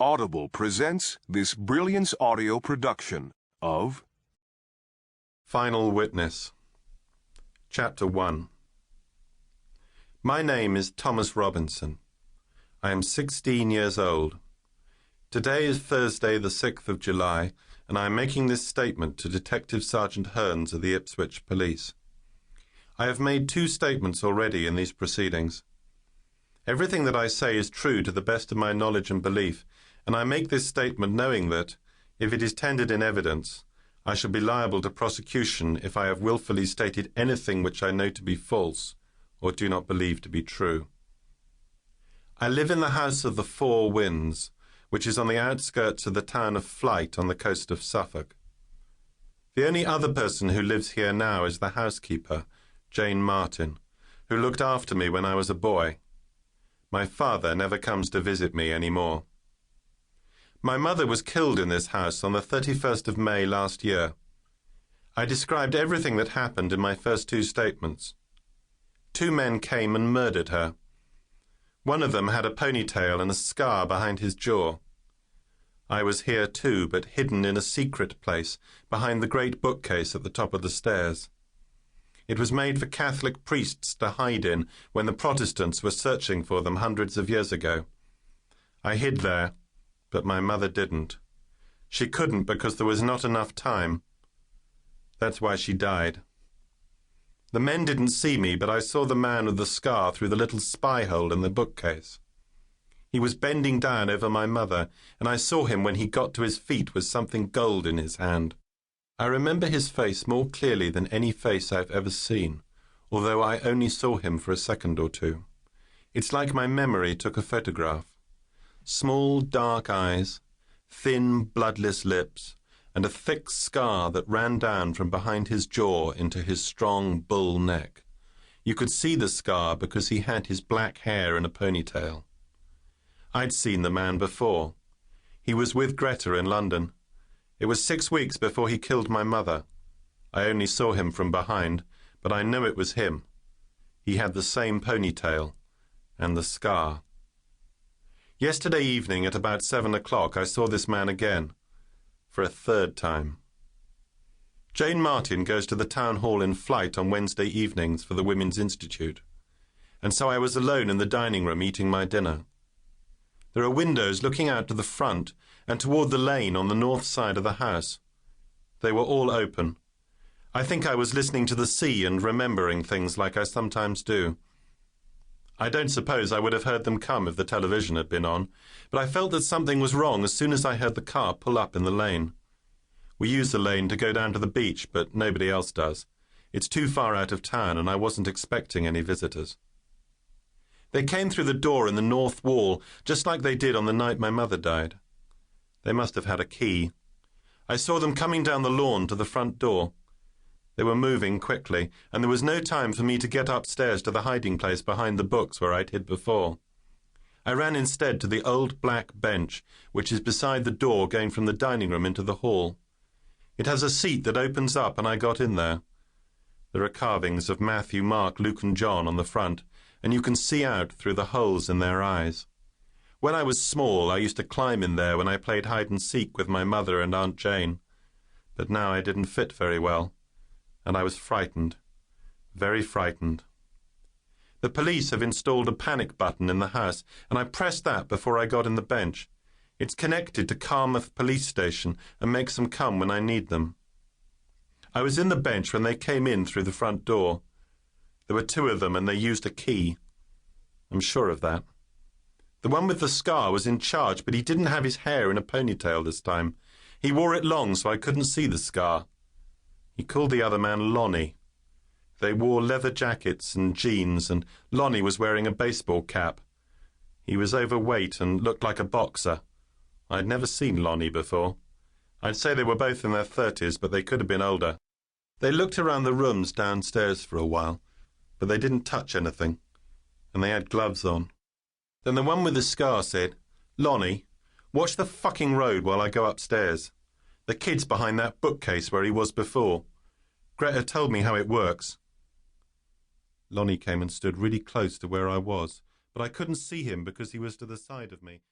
Audible presents this Brilliance audio production of Final Witness. Chapter 1. My name is Thomas Robinson. I am 16 years old. Today is Thursday, the 6th of July, and I am making this statement to Detective Sergeant Hearns of the Ipswich Police. I have made 2 statements already in these proceedings. Everything that I say is true to the best of my knowledge and belief, and I make this statement knowing that, if it is tendered in evidence, I shall be liable to prosecution if I have wilfully stated anything which I know to be false or do not believe to be true. I live in the House of the Four Winds, which is on the outskirts of the town of Flight on the coast of Suffolk. The only other person who lives here now is the housekeeper, Jane Martin, who looked after me when I was a boy. My father never comes to visit me any more. My mother was killed in this house on the 31st of May last year. I described everything that happened in my first 2 statements. 2 men came and murdered her. One of them had a ponytail and a scar behind his jaw. I was here too, but hidden in a secret place behind the great bookcase at the top of the stairs. It was made for Catholic priests to hide in when the Protestants were searching for them hundreds of years ago. I hid there, but my mother didn't. She couldn't because there was not enough time. That's why she died. The men didn't see me, but I saw the man with the scar through the little spy hole in the bookcase. He was bending down over my mother, and I saw him when he got to his feet with something gold in his hand. I remember his face more clearly than any face I've ever seen, although I only saw him for a second or 2. It's like my memory took a photograph. Small, dark eyes, thin, bloodless lips, and a thick scar that ran down from behind his jaw into his strong bull neck. You could see the scar because he had his black hair in a ponytail. I'd seen the man before. He was with Greta in London. It was 6 weeks before he killed my mother. I only saw him from behind, but I know it was him. He had the same ponytail and the scar. Yesterday evening at about 7 o'clock I saw this man again, for a 3rd time. Jane Martin goes to the town hall in Flight on Wednesday evenings for the Women's Institute, and so I was alone in the dining room eating my dinner. There are windows looking out to the front and toward the lane on the north side of the house. They were all open. I think I was listening to the sea and remembering things like I sometimes do. I don't suppose I would have heard them come if the television had been on, but I felt that something was wrong as soon as I heard the car pull up in the lane. We use the lane to go down to the beach, but nobody else does. It's too far out of town, and I wasn't expecting any visitors. They came through the door in the north wall, just like they did on the night my mother died. They must have had a key. I saw them coming down the lawn to the front door. They were moving quickly, and there was no time for me to get upstairs to the hiding place behind the books where I'd hid before. I ran instead to the old black bench, which is beside the door going from the dining room into the hall. It has a seat that opens up, and I got in there. There are carvings of Matthew, Mark, Luke and John on the front, and you can see out through the holes in their eyes. When I was small, I used to climb in there when I played hide-and-seek with my mother and Aunt Jane. But now I didn't fit very well, and I was frightened, very frightened. The police have installed a panic button in the house, and I pressed that before I got in the bench. It's connected to Carmouth Police Station and makes them come when I need them. I was in the bench when they came in through the front door. There were 2 of them, and they used a key. I'm sure of that. The one with the scar was in charge, but he didn't have his hair in a ponytail this time. He wore it long, so I couldn't see the scar. He called the other man Lonnie. They wore leather jackets and jeans, and Lonnie was wearing a baseball cap. He was overweight and looked like a boxer. I'd never seen Lonnie before. I'd say they were both in their 30s, but they could have been older. They looked around the rooms downstairs for a while, but they didn't touch anything, and they had gloves on. Then the one with the scar said, "Lonnie, watch the fucking road while I go upstairs. The kid's behind that bookcase where he was before. Greta told me how it works." Lonnie came and stood really close to where I was, but I couldn't see him because he was to the side of me.